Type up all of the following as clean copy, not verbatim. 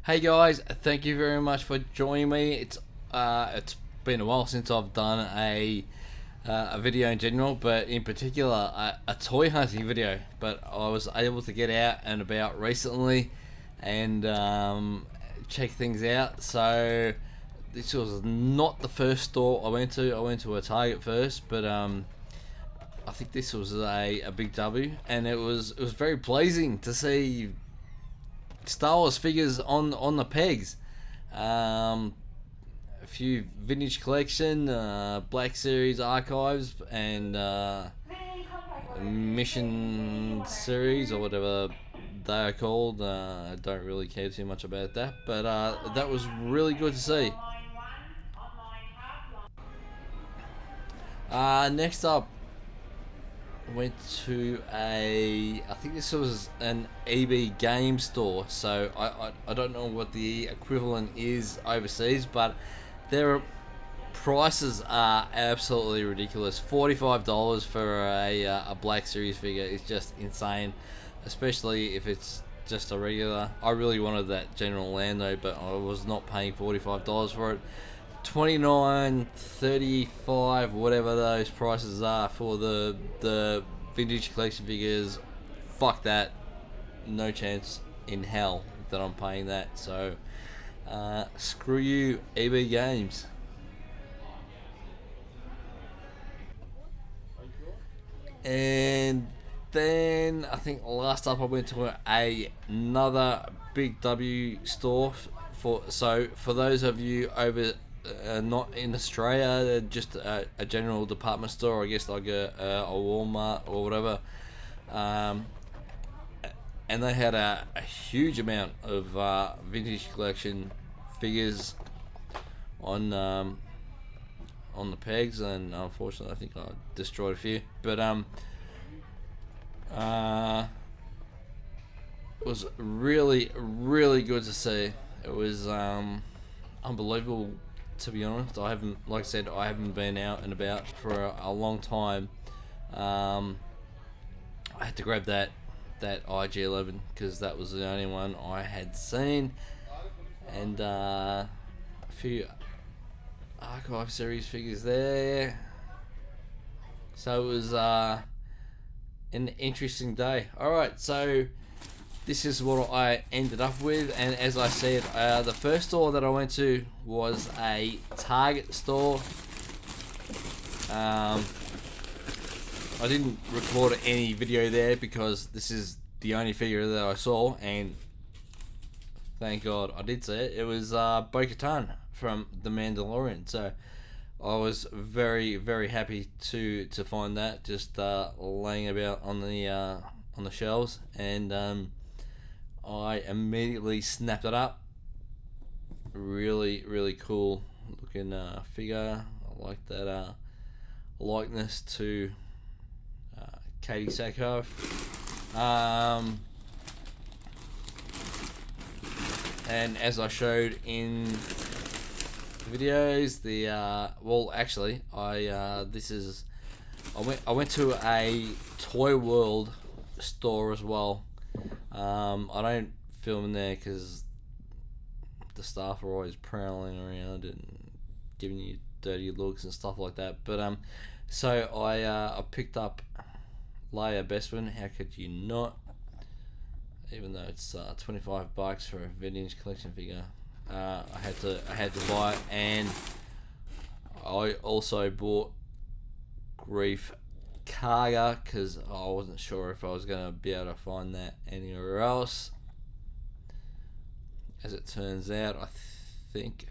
Hey guys, thank you very much for joining me. It's been a while since I've done a video in general, but in particular a toy hunting video. But I was able to get out and about recently and check things out. So this was not the first store I went to. I went to a Target first, but I think this was a big W, and it was very pleasing to see Star Wars figures on the pegs. A few vintage collection, Black Series archives, and mission series or whatever they are called. I don't really care too much about that, but that was really good to see. Next up, went to I think this was an EB game store, so I don't know what the equivalent is overseas, but their prices are absolutely ridiculous. $45 for a Black Series figure is just insane, especially if it's just a regular. I really wanted that General Lando, but I was not paying $45 for it. 29, 35, whatever those prices are for the vintage collection figures. Fuck that. No chance in hell that I'm paying that. So screw you, EB Games. And then I think last up I went to another big W store for those of you over not in Australia, just a general department store, I guess, like a Walmart or whatever. And they had a huge amount of vintage collection figures on the pegs, and unfortunately, I think I destroyed a few. But it was really, really good to see. It was unbelievable, to be honest. I haven't, like I said, I haven't been out and about for a long time. I had to grab that IG-11 because that was the only one I had seen, and a few archive series figures there. So it was an interesting day. Alright, so this is what I ended up with, and as I said, the first store that I went to was a Target store. I didn't record any video there because this is the only figure that I saw, and thank God I did see it. It was Bo-Katan from The Mandalorian, so I was very, very happy to find that just laying about on the shelves, and I immediately snapped it up. Really, really cool looking figure. I like that likeness to Katie Sackhoff. And as I showed in videos, I went to a Toy World store as well. I don't film in there because the staff are always prowling around and giving you dirty looks and stuff like that. But so I picked up Leia Bestman. How could you not? Even though it's $25 for a vintage collection figure, I had to buy it, and I also bought Grief Karga because I wasn't sure if I was going to be able to find that anywhere else. As it turns out, I think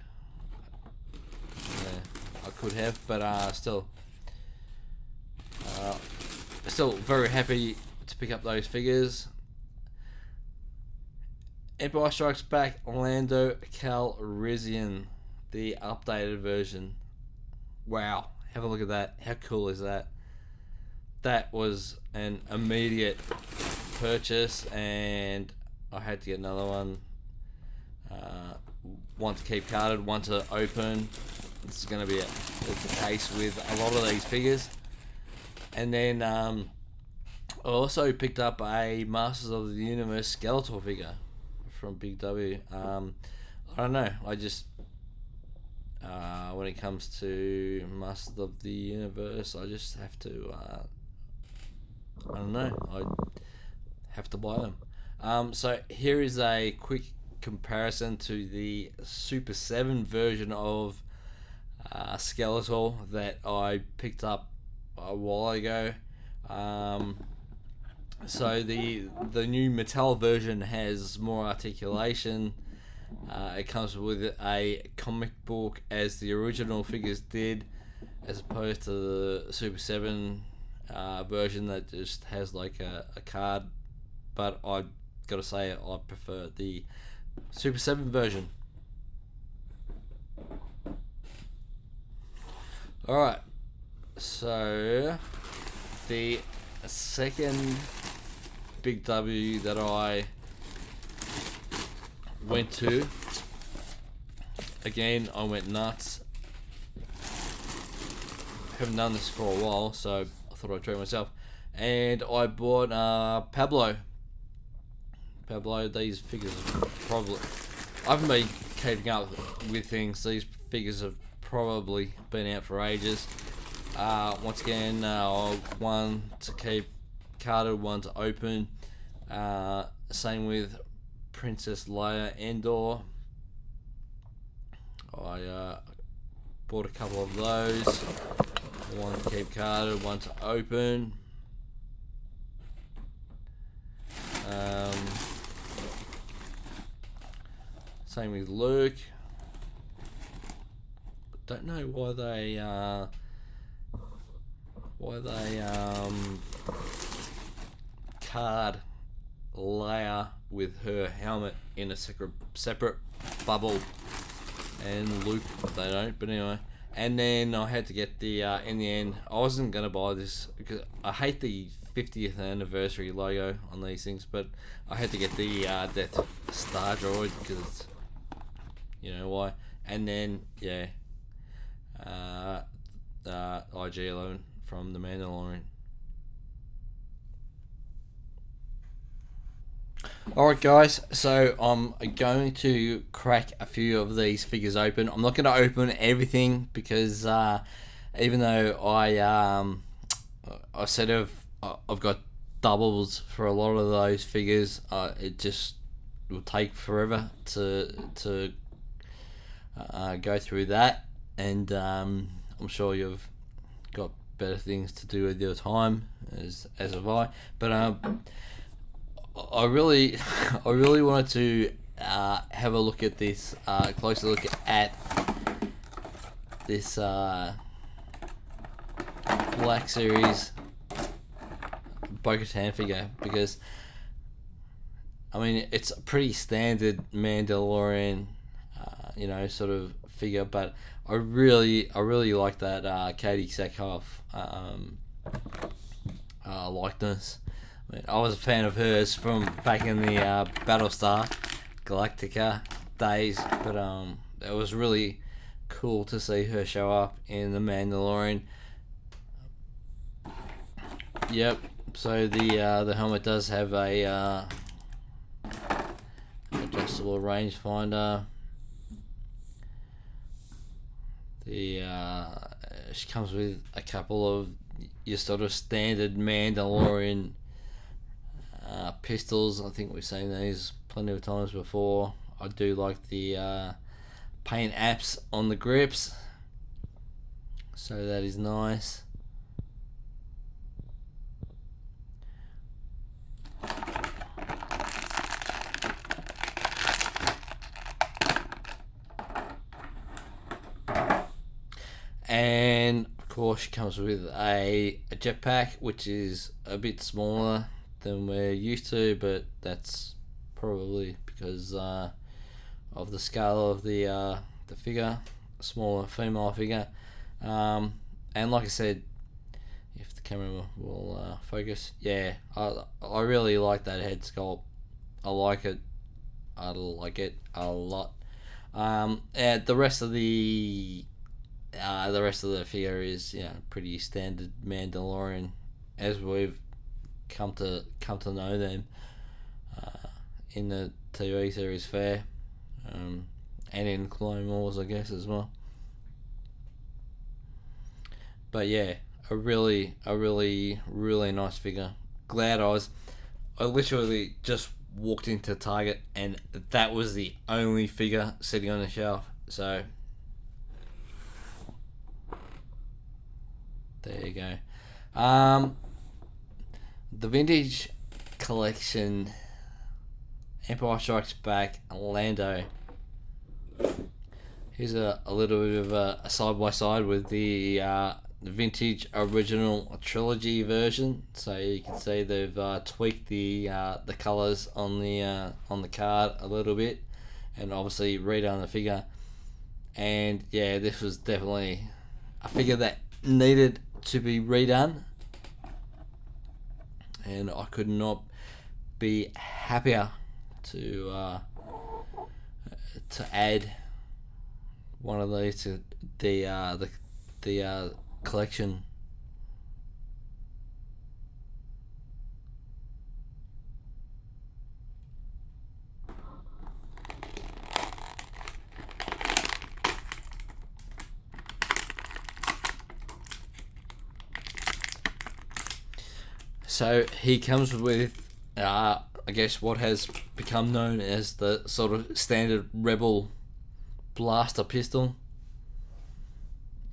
I could have, but still very happy to pick up those figures. Empire Strikes Back Lando Calrissian, the updated version. Wow, have a look at that. How cool is that? That was an immediate purchase, and I had to get another one. One to keep carded, one to open. This is going to be the case with a lot of these figures. And then I also picked up a Masters of the Universe Skeletor figure from Big W. I don't know. I just when it comes to Masters of the Universe, I just have to. I don't know. I have to buy them. So here is a quick comparison to the Super 7 version of Skeletor that I picked up a while ago. So the new Mattel version has more articulation. It comes with a comic book as the original figures did, as opposed to the Super 7 version that just has like a card. But I gotta say, I prefer the Super 7 version. Alright, so the second Big W that I went to, again, I went nuts. Haven't done this for a while, so I thought I'd try it myself. And I bought Pablo. These figures are probably... I haven't been keeping up with things. These figures have probably been out for ages. Once again, one to keep carded, one to open. Same with Princess Leia Endor. I bought a couple of those. One to keep carded, one to open. Same with Luke. Don't know why they card Leia with her helmet in a separate bubble, and Luke they don't. But anyway, and then I had to get the in the end I wasn't gonna buy this because I hate the 50th anniversary logo on these things, but I had to get the Death Star droid because you know why. And then yeah, IG-11 from The Mandalorian. Alright guys, so I'm going to crack a few of these figures open. I'm not going to open everything because even though I said I've got doubles for a lot of those figures, it just will take forever to go through that, and I'm sure you've got better things to do with your time, as have I. But I really wanted to have a look at this, closer look at this Black Series Bo-Katan figure, because I mean it's a pretty standard Mandalorian, sort of figure, but I really like that Katie Sackhoff likeness. I mean, I was a fan of hers from back in the Battlestar Galactica days, but it was really cool to see her show up in The Mandalorian. Yep. So the helmet does have a adjustable rangefinder. She comes with a couple of your sort of standard Mandalorian pistols. I think we've seen these plenty of times before. I do like the paint apps on the grips, so that is nice. And of course she comes with a jetpack, which is a bit smaller than we're used to, but that's probably because of the scale of the figure, smaller female figure. And like I said, if the camera will focus, yeah, I really like that head sculpt. I like it a lot. And the rest of the figure is pretty standard Mandalorian as we've come to know them. in the TV series fair, and in Clone Wars, I guess, as well. But yeah, a really nice figure. Glad I literally just walked into Target and that was the only figure sitting on the shelf. So there you go. The vintage collection, Empire Strikes Back, Lando. Here's a little bit of a side by side with the vintage original trilogy version. So you can see they've tweaked the colours on the card a little bit, and obviously redone the figure. And yeah, this was definitely a figure that needed to be redone, and I could not be happier to add one of these to the collection. So he comes with, I guess, what has become known as the sort of standard Rebel blaster pistol.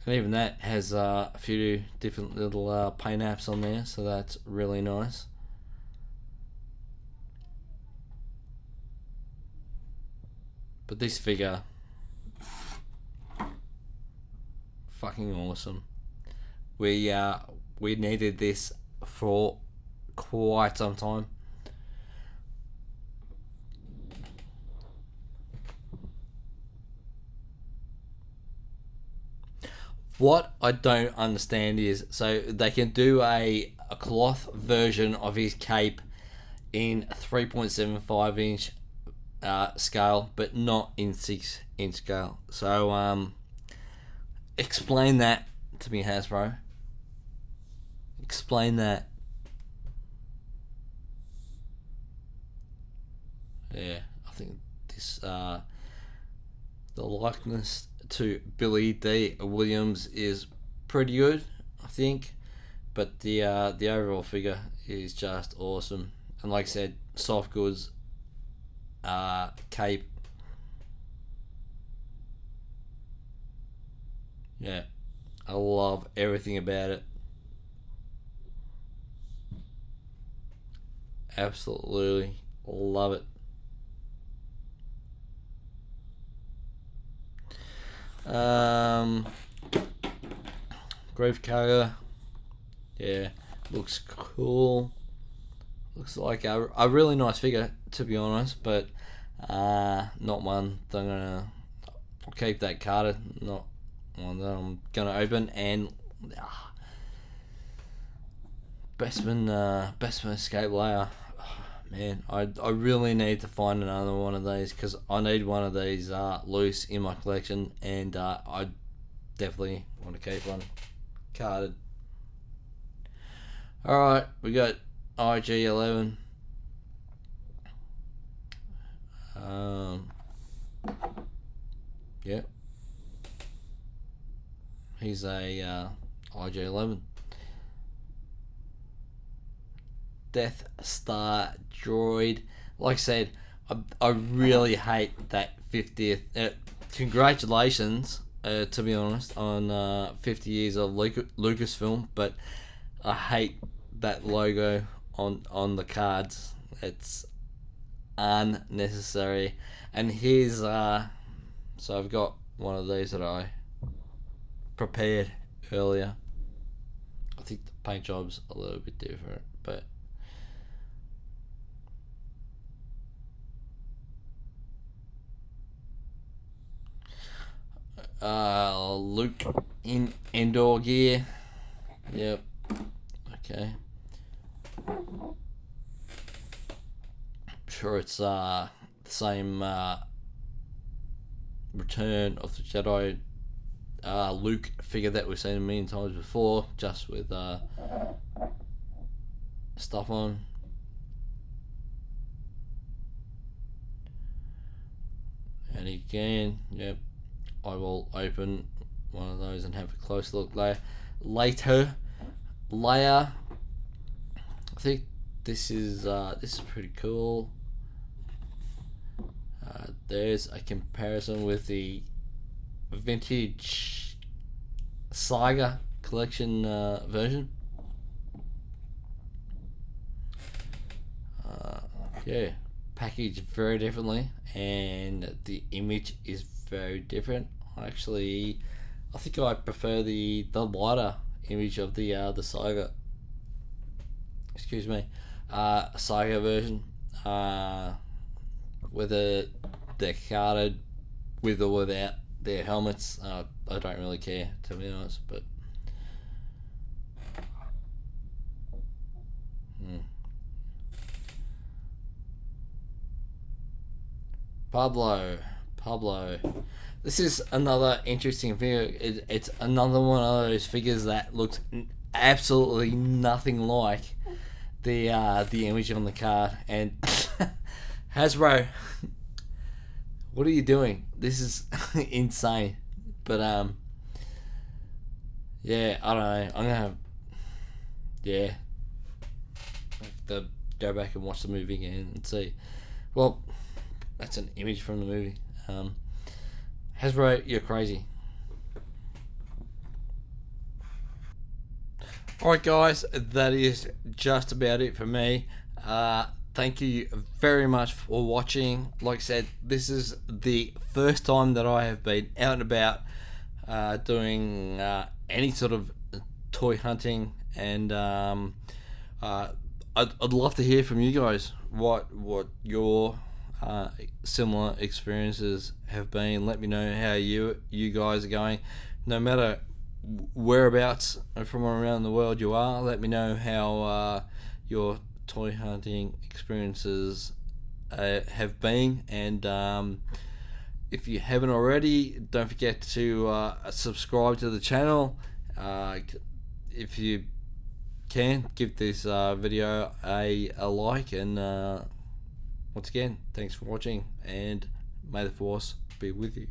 And even that has a few different little paint apps on there, so that's really nice. But this figure, fucking awesome. We needed this for quite some time. What I don't understand is, so they can do a cloth version of his cape in 3.75 inch scale, but not in 6-inch scale. So explain that to me, Hasbro. Explain that. Yeah, I think this the likeness to Billy D. Williams is pretty good, I think, but the overall figure is just awesome. And like I said, soft goods, cape, yeah, I love everything about it. Absolutely love it. Grave Carrier, yeah, looks cool. Looks like a really nice figure, to be honest, but not one that I'm gonna keep that carded. Not one that I'm gonna open. And Bestman Escape Layer. Man, I really need to find another one of these, because I need one of these loose in my collection, and I definitely want to keep one carded. Alright, we got IG-11. Yeah. He's a IG-11. Death Star droid. Like I said, I really hate that 50th. Congratulations, to be honest, on 50 years of Lucasfilm, but I hate that logo on the cards. It's unnecessary. And here's so I've got one of these that I prepared earlier. I think the paint job's a little bit different, but Luke in indoor gear. Yep. Okay. I'm sure it's the same Return of the Jedi Luke figure that we've seen a million times before, just with stuff on. And again, yep, I will open one of those and have a close look later. I think this is pretty cool. There's a comparison with the vintage Saga collection version. Yeah, packaged very differently, and the image is very different. I think I prefer the lighter image of the Saga. Excuse me, Saga version. Whether they're carded with or without their helmets, I don't really care, to be honest. But Pablo. This is another interesting figure. It's another one of those figures that looks absolutely nothing like the image on the card. And Hasbro, what are you doing? This is insane. But yeah, I don't know. I'm gonna have to go back and watch the movie again and see. Well, that's an image from the movie. Hasbro, you're crazy. Alright guys, that is just about it for me. Thank you very much for watching. Like I said, this is the first time that I have been out and about doing any sort of toy hunting, and I'd love to hear from you guys what your similar experiences have been. Let me know how you guys are going, no matter whereabouts from around the world you are. Let me know how your toy hunting experiences have been, and if you haven't already, don't forget to subscribe to the channel. If you can, give this video a like, and once again, thanks for watching, and may the force be with you.